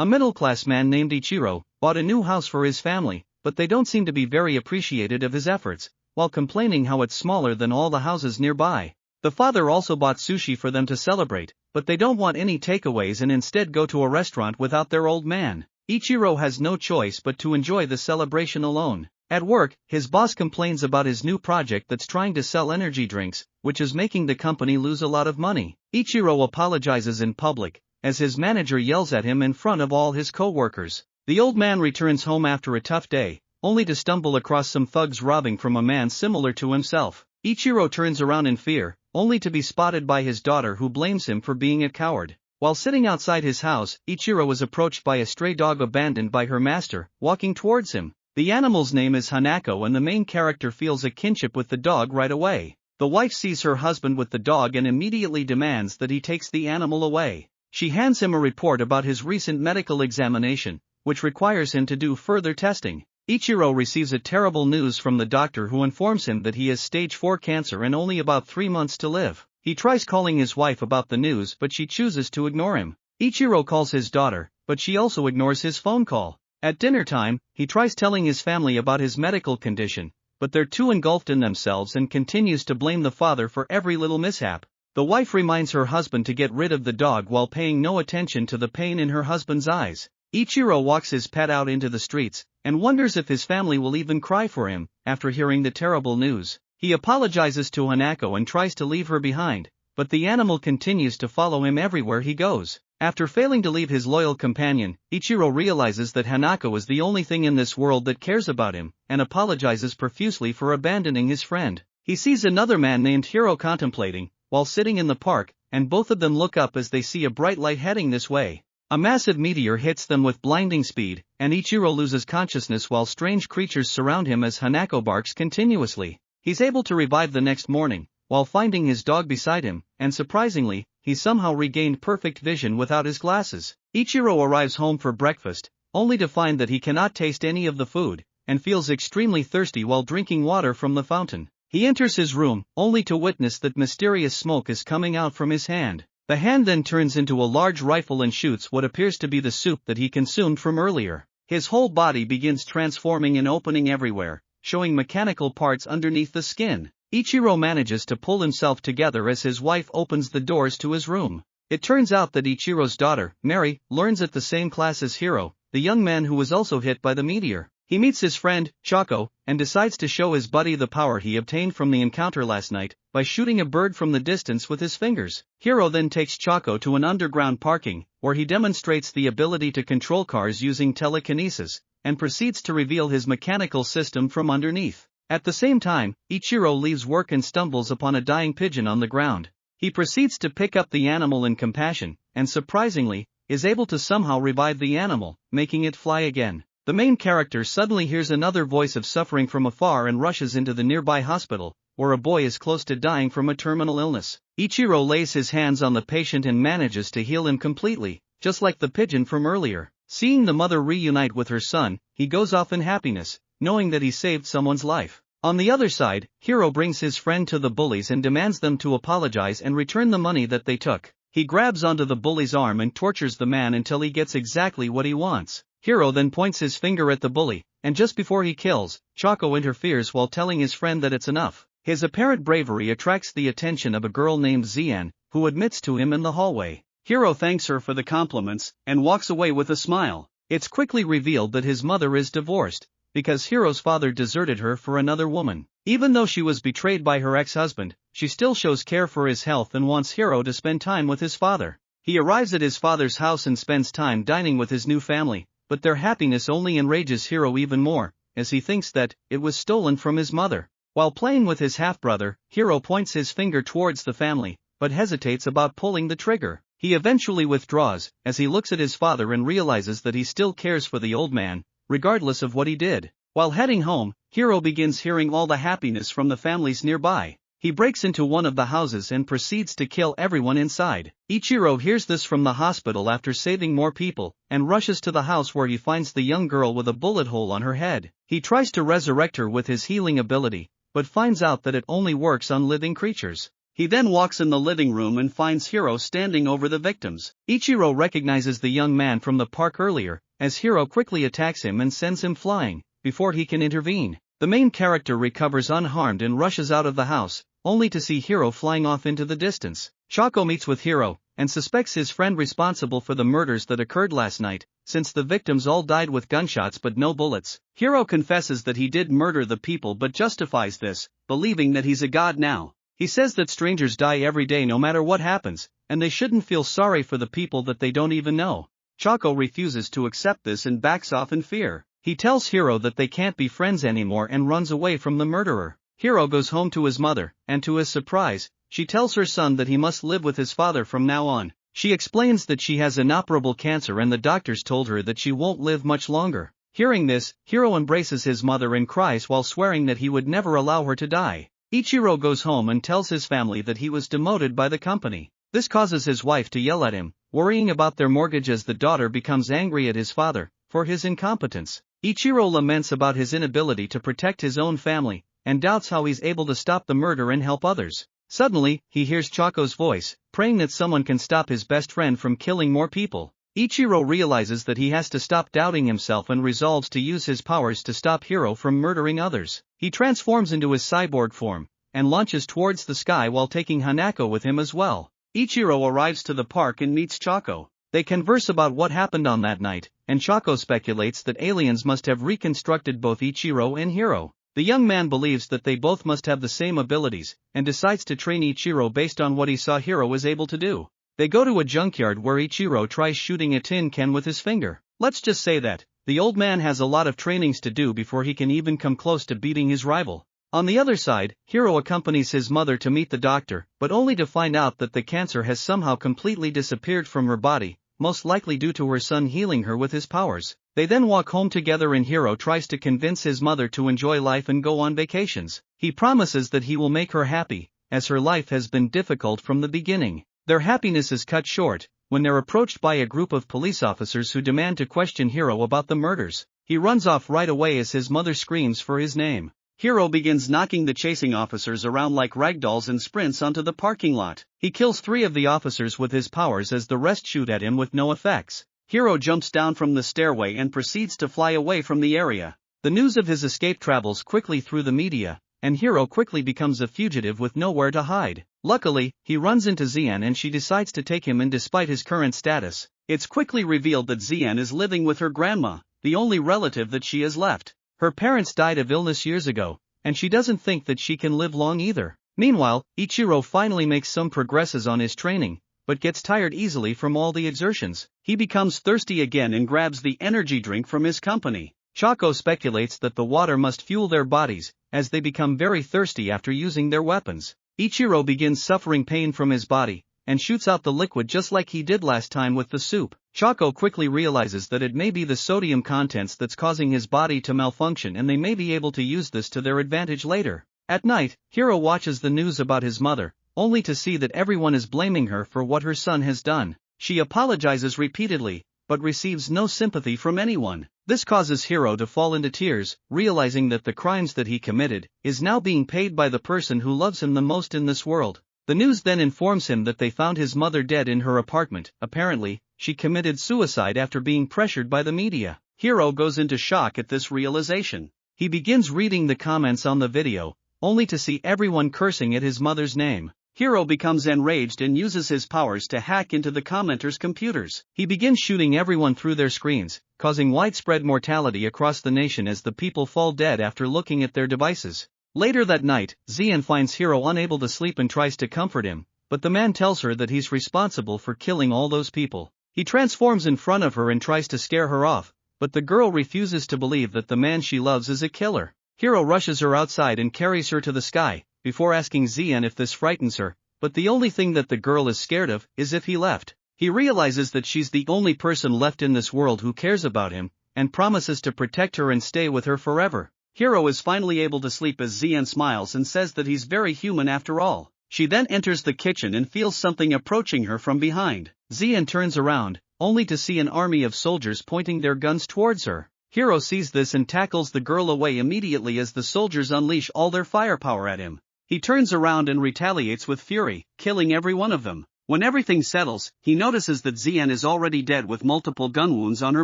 A middle-class man named Ichiro bought a new house for his family, but they don't seem to be very appreciative of his efforts, while complaining how it's smaller than all the houses nearby. The father also bought sushi for them to celebrate, but they don't want any takeaways and instead go to a restaurant without their old man. Ichiro has no choice but to enjoy the celebration alone. At work, his boss complains about his new project that's trying to sell energy drinks, which is making the company lose a lot of money. Ichiro apologizes in public, as his manager yells at him in front of all his co-workers. The old man returns home after a tough day, only to stumble across some thugs robbing from a man similar to himself. Ichiro turns around in fear, only to be spotted by his daughter who blames him for being a coward. While sitting outside his house, Ichiro is approached by a stray dog abandoned by her master, walking towards him. The animal's name is Hanako and the main character feels a kinship with the dog right away. The wife sees her husband with the dog and immediately demands that he takes the animal away. She hands him a report about his recent medical examination, which requires him to do further testing. Ichiro receives a terrible news from the doctor who informs him that he has stage 4 cancer and only about 3 months to live. He tries calling his wife about the news but she chooses to ignore him. Ichiro calls his daughter, but she also ignores his phone call. At dinner time, he tries telling his family about his medical condition, but they're too engulfed in themselves and continues to blame the father for every little mishap. The wife reminds her husband to get rid of the dog while paying no attention to the pain in her husband's eyes. Ichiro walks his pet out into the streets, and wonders if his family will even cry for him, after hearing the terrible news. He apologizes to Hanako and tries to leave her behind, but the animal continues to follow him everywhere he goes. After failing to leave his loyal companion, Ichiro realizes that Hanako is the only thing in this world that cares about him, and apologizes profusely for abandoning his friend. He sees another man named Hiro contemplating, while sitting in the park, and both of them look up as they see a bright light heading this way. A massive meteor hits them with blinding speed, and Ichiro loses consciousness while strange creatures surround him as Hanako barks continuously. He's able to revive the next morning, while finding his dog beside him, and surprisingly, he somehow regained perfect vision without his glasses. Ichiro arrives home for breakfast, only to find that he cannot taste any of the food, and feels extremely thirsty while drinking water from the fountain. He enters his room, only to witness that mysterious smoke is coming out from his hand. The hand then turns into a large rifle and shoots what appears to be the soup that he consumed from earlier. His whole body begins transforming and opening everywhere, showing mechanical parts underneath the skin. Ichiro manages to pull himself together as his wife opens the doors to his room. It turns out that Ichiro's daughter, Mary, learns at the same class as Hiro, the young man who was also hit by the meteor. He meets his friend, Chako, and decides to show his buddy the power he obtained from the encounter last night, by shooting a bird from the distance with his fingers. Hiro then takes Chako to an underground parking, where he demonstrates the ability to control cars using telekinesis, and proceeds to reveal his mechanical system from underneath. At the same time, Ichiro leaves work and stumbles upon a dying pigeon on the ground. He proceeds to pick up the animal in compassion, and surprisingly, is able to somehow revive the animal, making it fly again. The main character suddenly hears another voice of suffering from afar and rushes into the nearby hospital, where a boy is close to dying from a terminal illness. Ichiro lays his hands on the patient and manages to heal him completely, just like the pigeon from earlier. Seeing the mother reunite with her son, he goes off in happiness, knowing that he saved someone's life. On the other side, Hiro brings his friend to the bullies and demands them to apologize and return the money that they took. He grabs onto the bully's arm and tortures the man until he gets exactly what he wants. Hiro then points his finger at the bully, and just before he kills, Chako interferes while telling his friend that it's enough. His apparent bravery attracts the attention of a girl named Zian, who admits to him in the hallway. Hiro thanks her for the compliments, and walks away with a smile. It's quickly revealed that his mother is divorced, because Hiro's father deserted her for another woman. Even though she was betrayed by her ex-husband, she still shows care for his health and wants Hiro to spend time with his father. He arrives at his father's house and spends time dining with his new family, but their happiness only enrages Hiro even more, as he thinks that it was stolen from his mother. While playing with his half-brother, Hiro points his finger towards the family, but hesitates about pulling the trigger. He eventually withdraws, as he looks at his father and realizes that he still cares for the old man, regardless of what he did. While heading home, Hiro begins hearing all the happiness from the families nearby. He breaks into one of the houses and proceeds to kill everyone inside. Ichiro hears this from the hospital after saving more people, and rushes to the house where he finds the young girl with a bullet hole on her head. He tries to resurrect her with his healing ability, but finds out that it only works on living creatures. He then walks in the living room and finds Hiro standing over the victims. Ichiro recognizes the young man from the park earlier, as Hiro quickly attacks him and sends him flying, before he can intervene. The main character recovers unharmed and rushes out of the house, only to see Hiro flying off into the distance. Choco meets with Hiro, and suspects his friend responsible for the murders that occurred last night, since the victims all died with gunshots but no bullets. Hiro confesses that he did murder the people but justifies this, believing that he's a god now. He says that strangers die every day no matter what happens, and they shouldn't feel sorry for the people that they don't even know. Choco refuses to accept this and backs off in fear. He tells Hiro that they can't be friends anymore and runs away from the murderer. Hiro goes home to his mother, and to his surprise, she tells her son that he must live with his father from now on. She explains that she has inoperable cancer and the doctors told her that she won't live much longer. Hearing this, Hiro embraces his mother and cries while swearing that he would never allow her to die. Ichiro goes home and tells his family that he was demoted by the company. This causes his wife to yell at him, worrying about their mortgage as the daughter becomes angry at his father for his incompetence. Ichiro laments about his inability to protect his own family, and doubts how he's able to stop the murder and help others. Suddenly, he hears Choco's voice, praying that someone can stop his best friend from killing more people. Ichiro realizes that he has to stop doubting himself and resolves to use his powers to stop Hiro from murdering others. He transforms into his cyborg form, and launches towards the sky while taking Hanako with him as well. Ichiro arrives to the park and meets Choco. They converse about what happened on that night, and Choco speculates that aliens must have reconstructed both Ichiro and Hiro. The young man believes that they both must have the same abilities, and decides to train Ichiro based on what he saw Hiro was able to do. They go to a junkyard where Ichiro tries shooting a tin can with his finger. Let's just say that the old man has a lot of trainings to do before he can even come close to beating his rival. On the other side, Hiro accompanies his mother to meet the doctor, but only to find out that the cancer has somehow completely disappeared from her body, most likely due to her son healing her with his powers. They then walk home together and Hiro tries to convince his mother to enjoy life and go on vacations. He promises that he will make her happy, as her life has been difficult from the beginning. Their happiness is cut short when they're approached by a group of police officers who demand to question Hiro about the murders. He runs off right away as his mother screams for his name. Hiro begins knocking the chasing officers around like ragdolls and sprints onto the parking lot. He kills 3 of the officers with his powers as the rest shoot at him with no effects. Hiro jumps down from the stairway and proceeds to fly away from the area. The news of his escape travels quickly through the media, and Hiro quickly becomes a fugitive with nowhere to hide. Luckily, he runs into Xian and she decides to take him in despite his current status. It's quickly revealed that Xian is living with her grandma, the only relative that she has left. Her parents died of illness years ago, and she doesn't think that she can live long either. Meanwhile, Ichiro finally makes some progresses on his training, but gets tired easily from all the exertions. He becomes thirsty again and grabs the energy drink from his company. Choco speculates that the water must fuel their bodies, as they become very thirsty after using their weapons. Ichiro begins suffering pain from his body, and shoots out the liquid just like he did last time with the soup. Choco quickly realizes that it may be the sodium contents that's causing his body to malfunction and they may be able to use this to their advantage later. At night, Hiro watches the news about his mother, only to see that everyone is blaming her for what her son has done. She apologizes repeatedly, but receives no sympathy from anyone. This causes Hiro to fall into tears, realizing that the crimes that he committed is now being paid by the person who loves him the most in this world. The news then informs him that they found his mother dead in her apartment. Apparently, she committed suicide after being pressured by the media. Hiro goes into shock at this realization. He begins reading the comments on the video, only to see everyone cursing at his mother's name. Hiro becomes enraged and uses his powers to hack into the commenters' computers. He begins shooting everyone through their screens, causing widespread mortality across the nation as the people fall dead after looking at their devices. Later that night, Xian finds Hiro unable to sleep and tries to comfort him, but the man tells her that he's responsible for killing all those people. He transforms in front of her and tries to scare her off, but the girl refuses to believe that the man she loves is a killer. Hiro rushes her outside and carries her to the sky, before asking Xian if this frightens her, but the only thing that the girl is scared of is if he left. He realizes that she's the only person left in this world who cares about him, and promises to protect her and stay with her forever. Hiro is finally able to sleep as Xian smiles and says that he's very human after all. She then enters the kitchen and feels something approaching her from behind. Xian turns around, only to see an army of soldiers pointing their guns towards her. Hiro sees this and tackles the girl away immediately as the soldiers unleash all their firepower at him. He turns around and retaliates with fury, killing every one of them. When everything settles, he notices that Zien is already dead with multiple gun wounds on her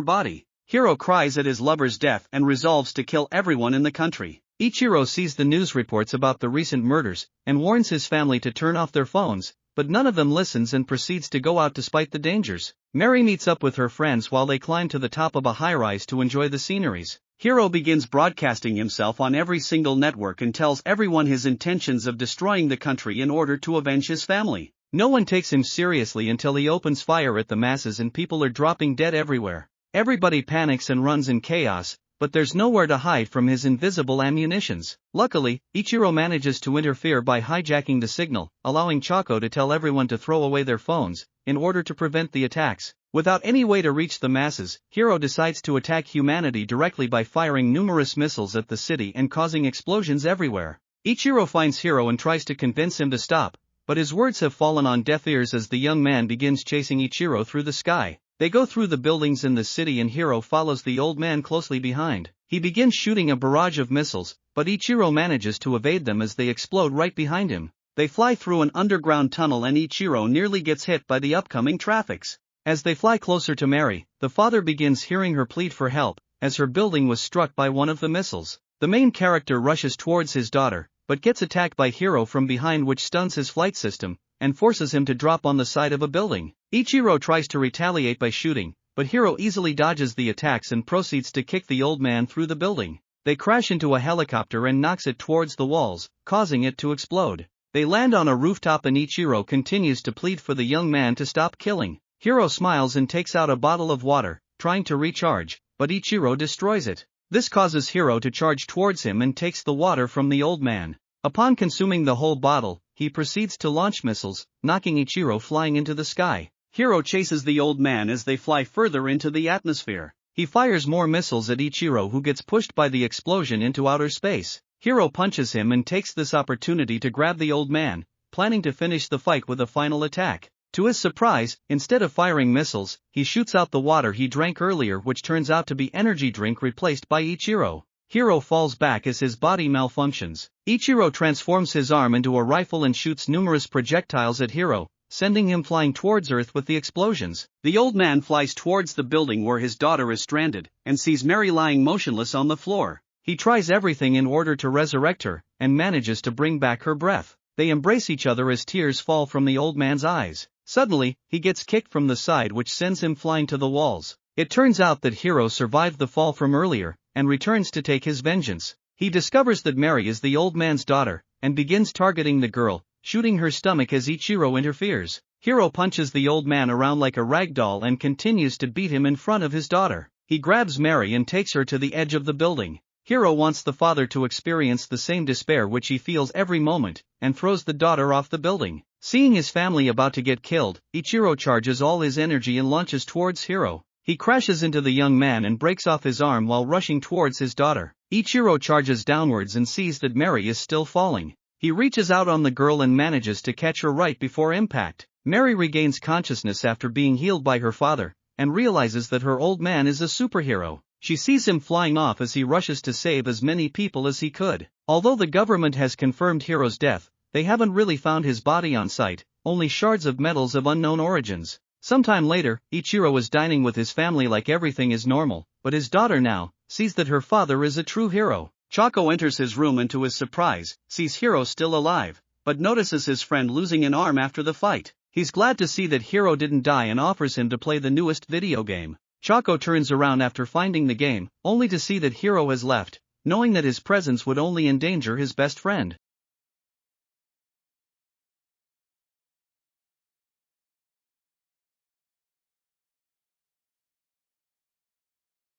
body. Hiro cries at his lover's death and resolves to kill everyone in the country. Ichiro sees the news reports about the recent murders, and warns his family to turn off their phones, but none of them listens and proceeds to go out despite the dangers. Mary meets up with her friends while they climb to the top of a high-rise to enjoy the sceneries. Hiro begins broadcasting himself on every single network and tells everyone his intentions of destroying the country in order to avenge his family. No one takes him seriously until he opens fire at the masses and people are dropping dead everywhere. Everybody panics and runs in chaos, but there's nowhere to hide from his invisible ammunitions. Luckily, Ichiro manages to interfere by hijacking the signal, allowing Choco to tell everyone to throw away their phones, in order to prevent the attacks. Without any way to reach the masses, Hiro decides to attack humanity directly by firing numerous missiles at the city and causing explosions everywhere. Ichiro finds Hiro and tries to convince him to stop, but his words have fallen on deaf ears as the young man begins chasing Ichiro through the sky. They go through the buildings in the city and Hiro follows the old man closely behind. He begins shooting a barrage of missiles, but Ichiro manages to evade them as they explode right behind him. They fly through an underground tunnel and Ichiro nearly gets hit by the upcoming traffics. As they fly closer to Mary, the father begins hearing her plead for help, as her building was struck by one of the missiles. The main character rushes towards his daughter, but gets attacked by Hiro from behind, which stuns his flight system and forces him to drop on the side of a building. Ichiro tries to retaliate by shooting, but Hiro easily dodges the attacks and proceeds to kick the old man through the building. They crash into a helicopter and knocks it towards the walls, causing it to explode. They land on a rooftop and Ichiro continues to plead for the young man to stop killing. Hiro smiles and takes out a bottle of water, trying to recharge, but Ichiro destroys it. This causes Hiro to charge towards him and takes the water from the old man. Upon consuming the whole bottle, he proceeds to launch missiles, knocking Ichiro flying into the sky. Hiro chases the old man as they fly further into the atmosphere. He fires more missiles at Ichiro, who gets pushed by the explosion into outer space. Hiro punches him and takes this opportunity to grab the old man, planning to finish the fight with a final attack. To his surprise, instead of firing missiles, he shoots out the water he drank earlier, which turns out to be energy drink replaced by Ichiro. Hiro falls back as his body malfunctions. Ichiro transforms his arm into a rifle and shoots numerous projectiles at Hiro, sending him flying towards Earth with the explosions. The old man flies towards the building where his daughter is stranded, and sees Mary lying motionless on the floor. He tries everything in order to resurrect her, and manages to bring back her breath. They embrace each other as tears fall from the old man's eyes. Suddenly, he gets kicked from the side, which sends him flying to the walls. It turns out that Hiro survived the fall from earlier, and returns to take his vengeance. He discovers that Mary is the old man's daughter, and begins targeting the girl, shooting her stomach as Ichiro interferes. Hiro punches the old man around like a rag doll and continues to beat him in front of his daughter. He grabs Mary and takes her to the edge of the building. Hiro wants the father to experience the same despair which he feels every moment, and throws the daughter off the building. Seeing his family about to get killed, Ichiro charges all his energy and launches towards Hiro. He crashes into the young man and breaks off his arm while rushing towards his daughter. Ichiro charges downwards and sees that Mary is still falling. He reaches out on the girl and manages to catch her right before impact. Mary regains consciousness after being healed by her father, and realizes that her old man is a superhero. She sees him flying off as he rushes to save as many people as he could. Although the government has confirmed Hiro's death, they haven't really found his body on site, only shards of metals of unknown origins. Sometime later, Ichiro is dining with his family like everything is normal, but his daughter now sees that her father is a true hero. Choco enters his room and to his surprise, sees Hiro still alive, but notices his friend losing an arm after the fight. He's glad to see that Hiro didn't die and offers him to play the newest video game. Choco turns around after finding the game, only to see that Hiro has left, knowing that his presence would only endanger his best friend.